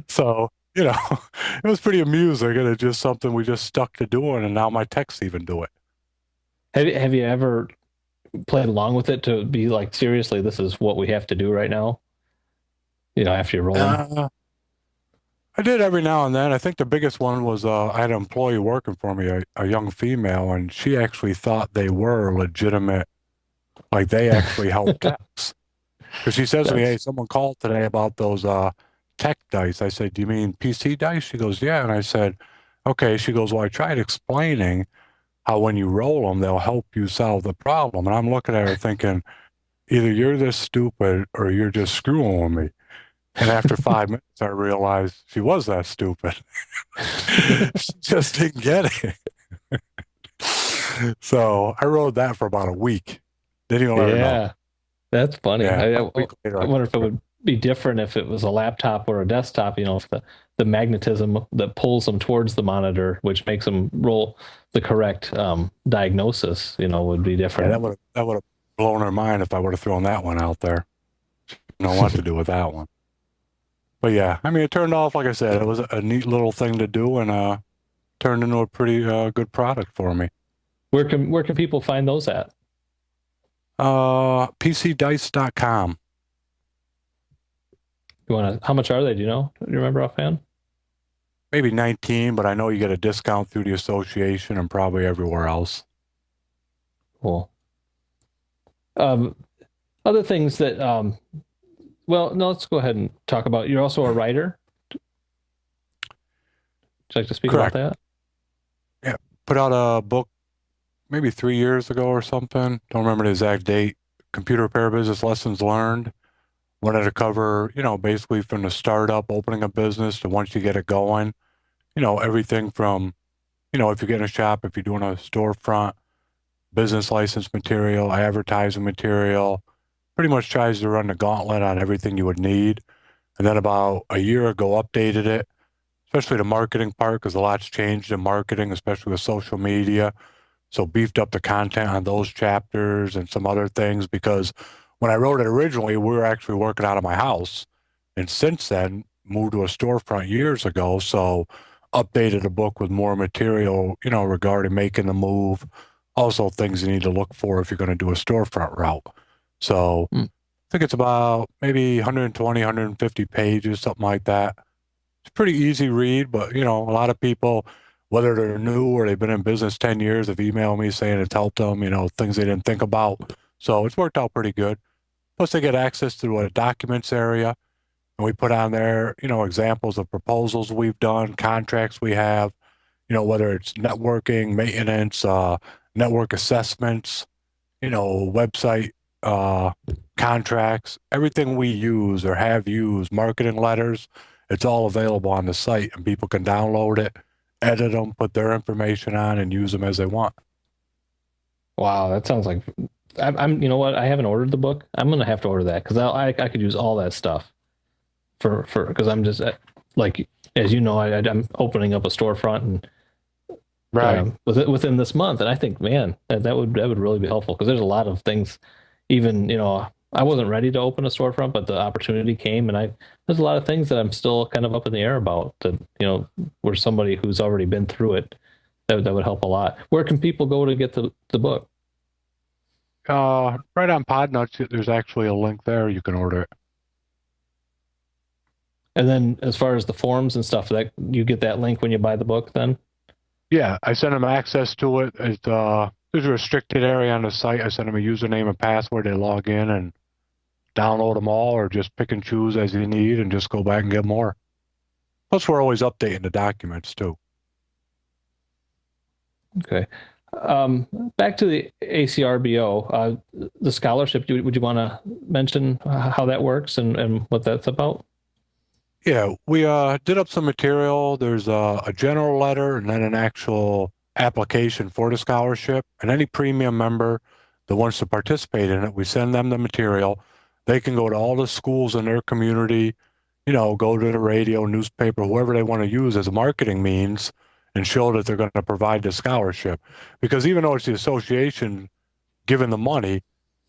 So, it was pretty amusing, and it's just something we just stuck to doing, and now my techs even do it. Have you ever played along with it to be like, seriously, this is what we have to do right now? After you roll them. Uh, I did every now and then. I think the biggest one was I had an employee working for me, a young female, and she actually thought they were legitimate, like they actually helped techs. Because she says to me, "Hey, That's someone called today about those tech dice." I said, "Do you mean PC dice?" She goes, "Yeah." And I said, "Okay." She goes, "Well, I tried explaining how when you roll them, they'll help you solve the problem." And I'm looking at her thinking, either you're this stupid or you're just screwing with me. And after 5 minutes, I realized she was that stupid. She just didn't get it. So I rode that for about a week. Didn't even let her know. yeah, that's funny. Yeah, I, about I a week later, I I wonder if it told her. would be different if it was a laptop or a desktop, if the magnetism that pulls them towards the monitor, which makes them roll the correct diagnosis, would be Yeah, different. that would have blown her mind if I would have thrown that one out there. Know what to do with that one. But yeah, I mean, it turned off, like I said, it was a neat little thing to do, and turned into a pretty good product for me. Where can people find those at? PCdice.com. How much are they? Do you know? Do you remember offhand? Maybe 19, but I know you get a discount through the association and probably everywhere else. Cool. Um, Other things that, well, no, let's go ahead and talk about, you're also a writer. Would you like to speak about Correct. that? Yeah. Put out a book maybe 3 years ago or something. Don't remember the exact date. Computer repair business lessons learned. Wanted to cover, basically from the startup, opening a business to once you get it going, everything from, if you're getting a shop, if you're doing a storefront, business license material, advertising material, pretty much tries to run the gauntlet on everything you would need. And then about a year ago, updated it, especially the marketing part, because a lot's changed in marketing, especially with social media. So beefed up the content on those chapters and some other things because when I wrote it originally, we were actually working out of my house. And since then, moved to a storefront years ago. So updated the book with more material, regarding making the move. Also things you need to look for if you're going to do a storefront route. So Hmm. I think it's about maybe 120, 150 pages, something like that. It's a pretty easy read, but a lot of people, whether they're new or they've been in business 10 years, have emailed me saying it's helped them, things they didn't think about. So it's worked out pretty good. Plus they get access to a documents area and we put on there, examples of proposals we've done, contracts we have, whether it's networking, maintenance, network assessments, website uh, contracts, everything we use or have used, marketing letters, it's all available on the site and people can download it, edit them, put their information on and use them as they want. Wow, that sounds like you know what? I haven't ordered the book. I'm gonna have to order that because I could use all that stuff because I'm just like, as you know, I'm opening up a storefront and Right. within this month, and I think, man, that would really be helpful because there's a lot of things. Even I wasn't ready to open a storefront, but the opportunity came, and there's a lot of things that I'm still kind of up in the air about. That where somebody who's already been through it, that would help a lot. Where can people go to get the book? Right on Podnutz, there's actually a link there. You can order it. And then as far as the forms and stuff, that you get that link when you buy the book, then? Yeah, I send them access to it. There's a restricted area on the site. I send them a username and password. They log in and download them all or just pick and choose as you need and just go back and get more. Plus, we're always updating the documents too. Okay. Back to the ACRBO, the scholarship, would you want to mention how that works and what that's about? Yeah, we did up some material. There's a general letter and then an actual application for the scholarship. And any premium member that wants to participate in it, we send them the material. They can go to all the schools in their community, go to the radio, newspaper, whoever they want to use as a marketing means and show that they're going to provide the scholarship. Because even though it's the association giving the money,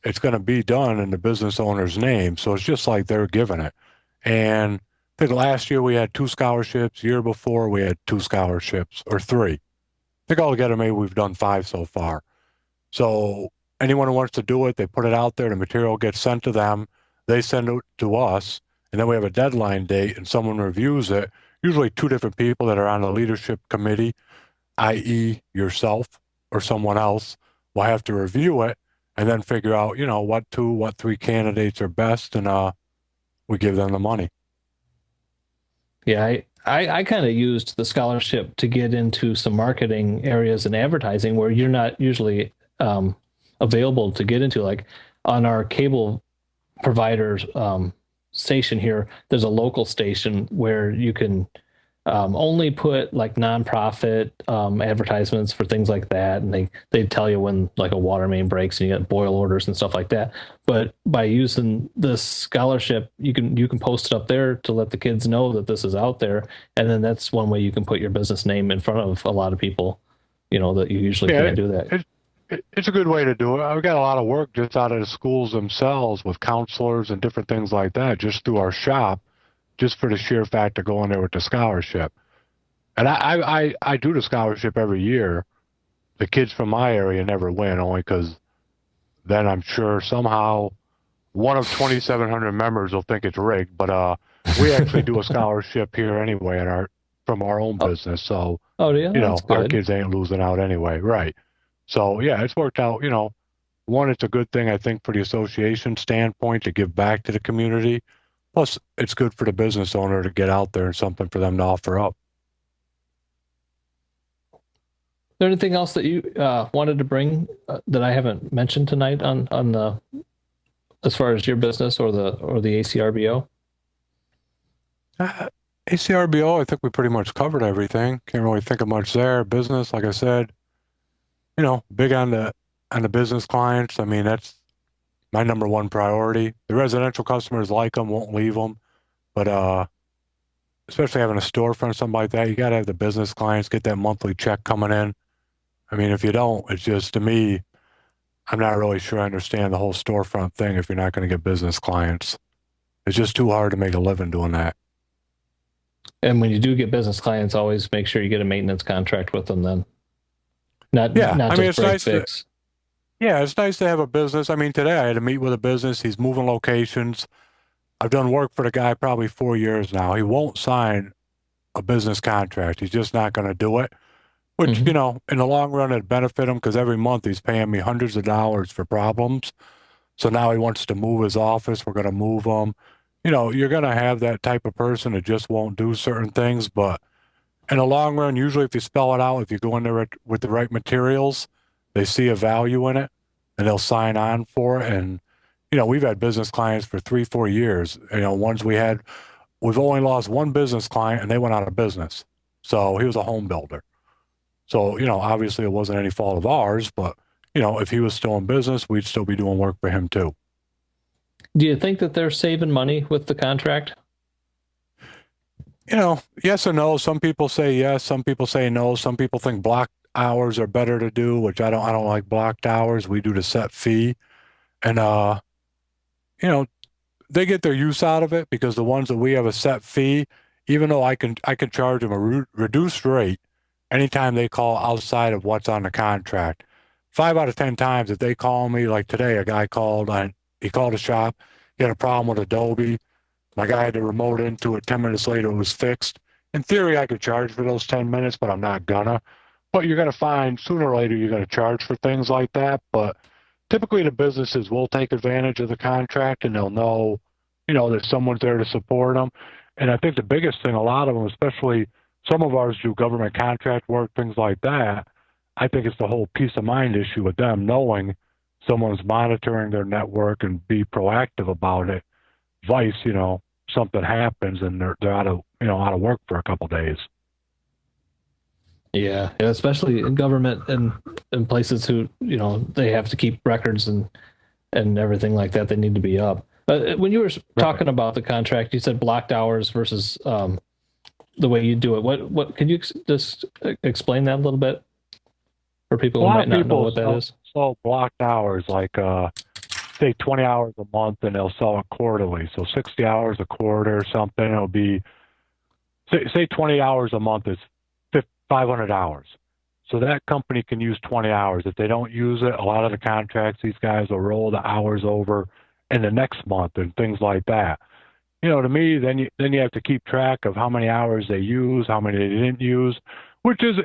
it's going to be done in the business owner's name. So it's just like they're giving it. And I think last year we had two scholarships. Year before we had two scholarships or three. I think altogether maybe we've done five so far. So anyone who wants to do it, they put it out there. The material gets sent to them. They send it to us, and then we have a deadline date, and someone reviews it. Usually two different people that are on the leadership committee, i.e., yourself or someone else, will have to review it and then figure out, what two, what three candidates are best, and we give them the money. Yeah, I kind of used the scholarship to get into some marketing areas and advertising where you're not usually available to get into. Like on our cable providers station here, there's a local station where you can only put like nonprofit advertisements for things like that, and they tell you when like a water main breaks and you get boil orders and stuff like that. But by using this scholarship, you can post it up there to let the kids know that this is out there, and then that's one way you can put your business name in front of a lot of people, that you usually Yeah, can't do that. it's a good way to do it. I've got a lot of work just out of the schools themselves with counselors and different things like that, just through our shop, just for the sheer fact of going there with the scholarship. And I do the scholarship every year. The kids from my area never win, only because then I'm sure somehow one of 2,700 members will think it's rigged. But we actually do a scholarship here anyway in our from our own Oh, business. So, oh yeah, that's our good. kids ain't losing out anyway. Right. So, yeah, it's worked out. One, it's a good thing, I think, for the association standpoint to give back to the community. Plus, it's good for the business owner to get out there and something for them to offer up. Is there anything else that you wanted to bring that I haven't mentioned tonight on the as far as your business or the ACRBO? Uh, ACRBO, I think we pretty much covered everything. Can't really think of much there. Business, like I said, big on the business clients. I mean, that's my number one priority. The residential customers like them, won't leave them, but especially having a storefront or something like that, you got to have the business clients get that monthly check coming in. I mean, if you don't, it's just to me, I'm not really sure I understand the whole storefront thing if you're not going to get business clients. It's just too hard to make a living doing that. And when you do get business clients, always make sure you get a maintenance contract with them then. Not Yeah, not I mean, just break fix. it's nice to have a business. I mean, today I had to meet with a business. He's moving locations. I've done work for the guy probably 4 years now. He won't sign a business contract. He's just not going to do it, which, Hmm. in the long run, it'd benefit him because every month he's paying me hundreds of dollars for problems. So now he wants to move his office. We're going to move him. You're going to have that type of person that just won't do certain things. But in the long run, usually if you spell it out, if you go in there with the right materials, they see a value in it and they'll sign on for it. And, we've had business clients for 3, 4 years. We've only lost one business client and they went out of business. So he was a home builder. So, obviously it wasn't any fault of ours, but, if he was still in business, we'd still be doing work for him too. Do you think that they're saving money with the contract? Yes and no. Some people say yes, some people say no. Some people think blocked hours are better to do, which I don't like blocked hours. We do the set fee. And you know, they get their use out of it because the ones that we have a set fee, even though I can charge them a reduced rate anytime they call outside of what's on the contract. 5 out of 10 times, if they call me, like today, a guy called and he called a shop, he had a problem with Adobe. My guy had to remote into it. 10 minutes later, it was fixed. In theory, I could charge for those 10 minutes, but I'm not gonna. But you're gonna find sooner or later you're gonna charge for things like that. But typically the businesses will take advantage of the contract and they'll know, that someone's there to support them. And I think the biggest thing, a lot of them, especially some of ours do government contract work, things like that. I think it's the whole peace of mind issue with them knowing someone's monitoring their network and be proactive about it. Vice, something happens and they're out of work for a couple of days. Yeah, especially in government and places who, they have to keep records and everything like that. They need to be up. When you were Right. talking about the contract, you said blocked hours versus the way you do it. What can you just explain that a little bit for A people who lot might of not know people what that is? sell blocked hours like say 20 hours a month and they'll sell it quarterly. So 60 hours a quarter or something. It'll be, say 20 hours a month is 500 hours. So that company can use 20 hours. If they don't use it, a lot of the contracts, these guys will roll the hours over in the next month and things like that. To me, then you have to keep track of how many hours they use, how many they didn't use, which is,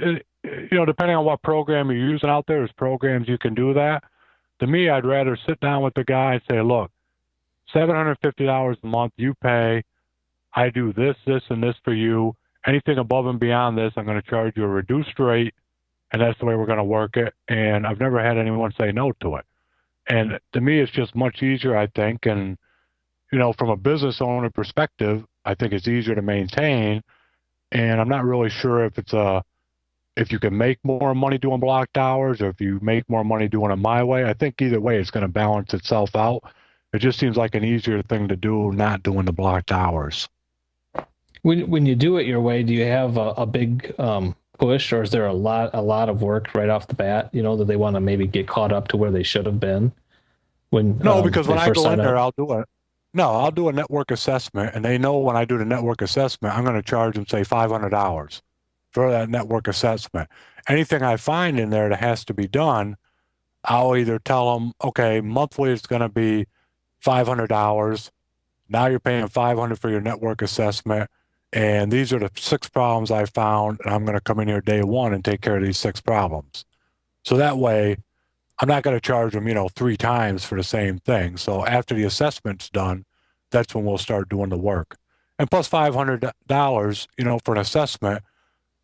depending on what program you're using out there, there's programs you can do that. To me, I'd rather sit down with the guy and say, look, $750 a month you pay. I do this, this, and this for you. Anything above and beyond this, I'm going to charge you a reduced rate, and that's the way we're going to work it. And I've never had anyone say no to it. And to me, it's just much easier, I think. And, from a business owner perspective, I think it's easier to maintain. And I'm not really sure if you can make more money doing blocked hours or if you make more money doing it my way. I think either way, it's going to balance itself out. It just seems like an easier thing to do, not doing the blocked hours. When you do it your way, do you have a big push, or is there a lot of work right off the bat, that they want to maybe get caught up to where they should have been when No, because they when I first go sign in there, up? I'll do a network assessment, and they know when I do the network assessment, I'm going to charge them, say, $500 for that network assessment. Anything I find in there that has to be done, I'll either tell them, okay, monthly it's going to be $500. Now you're paying $500 for your network assessment. And these are the 6 problems I found, and I'm going to come in here day one and take care of these 6 problems. So that way, I'm not going to charge them, 3 times for the same thing. So after the assessment's done, that's when we'll start doing the work. And plus $500, for an assessment,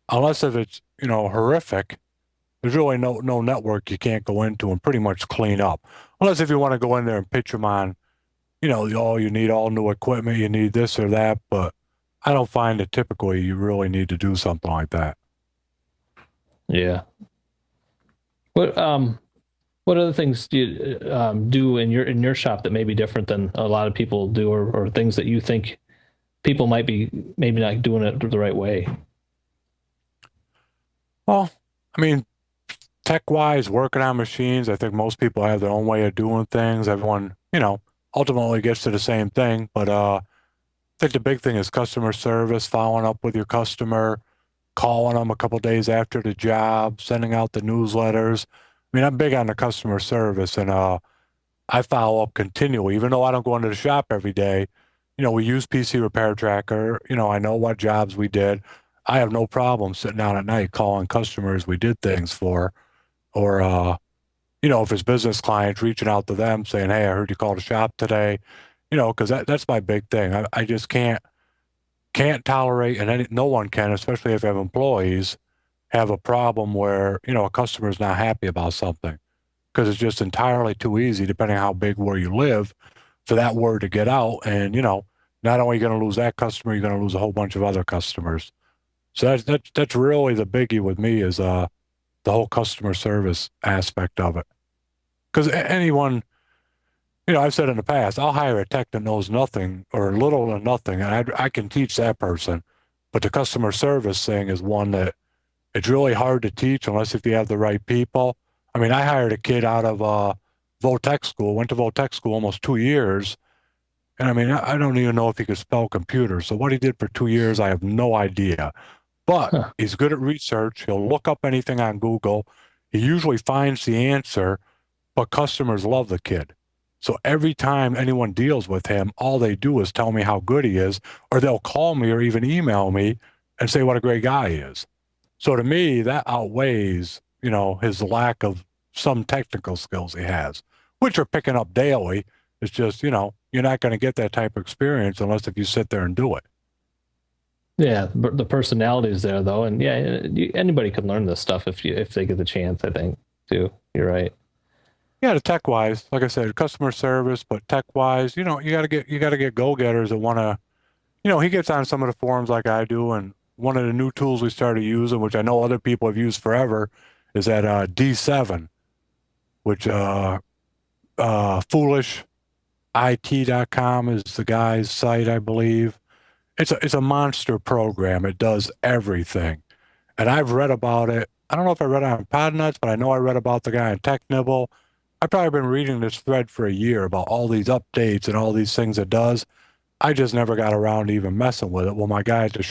unless if it's, horrific, there's really no network you can't go into and pretty much clean up. Unless if you want to go in there and pitch them on, oh, you need all new equipment, you need this or that, but I don't find that typically you really need to do something like that. Yeah. What what other things do you do in your shop that may be different than a lot of people do, or things that you think people might be maybe not doing it the right way? Well, I mean, tech-wise, working on machines, I think most people have their own way of doing things. Everyone, ultimately gets to the same thing. But I think the big thing is customer service, following up with your customer, calling them a couple days after the job, sending out the newsletters. I mean, I'm big on the customer service, and I follow up continually, even though I don't go into the shop every day. We use PC Repair Tracker. I know what jobs we did. I have no problem sitting down at night calling customers we did things for, or if it's business clients, reaching out to them saying, "Hey, I heard you called the shop today," because that's my big thing. I just can't tolerate, and no one can, especially if you have employees, have a problem where a customer is not happy about something, because it's just entirely too easy, depending on how big where you live, for that word to get out, and not only are you going to lose that customer, you're going to lose a whole bunch of other customers. So that's really the biggie with me is the whole customer service aspect of it. Because anyone, I've said in the past, I'll hire a tech that knows nothing or little or nothing, and I can teach that person. But the customer service thing is one that it's really hard to teach unless if you have the right people. I mean, I hired a kid out of Votech school, went to Votech school almost 2 years. And I mean, I don't even know if he could spell computer. So what he did for 2 years, I have no idea. But Huh. he's good at research. He'll look up anything on Google. He usually finds the answer, but customers love the kid. So every time anyone deals with him, all they do is tell me how good he is, or they'll call me or even email me and say what a great guy he is. So to me, that outweighs, his lack of some technical skills he has, which are picking up daily. It's just, you're not going to get that type of experience unless if you sit there and do it. Yeah, the personality is there though, and yeah, anybody can learn this stuff if they get the chance. I think too. You're right. Yeah, the tech wise, like I said, customer service, but tech wise, you gotta get go-getters that wanna, he gets on some of the forums like I do, and one of the new tools we started using, which I know other people have used forever, is that D7, which foolishit.com is the guy's site, I believe. It's a monster program. It does everything. And I've read about it. I don't know if I read it on Podnutz, but I know I read about the guy on Tech. I've probably been reading this thread for a year about all these updates and all these things it does. I just never got around to even messing with it. Well, my guy at the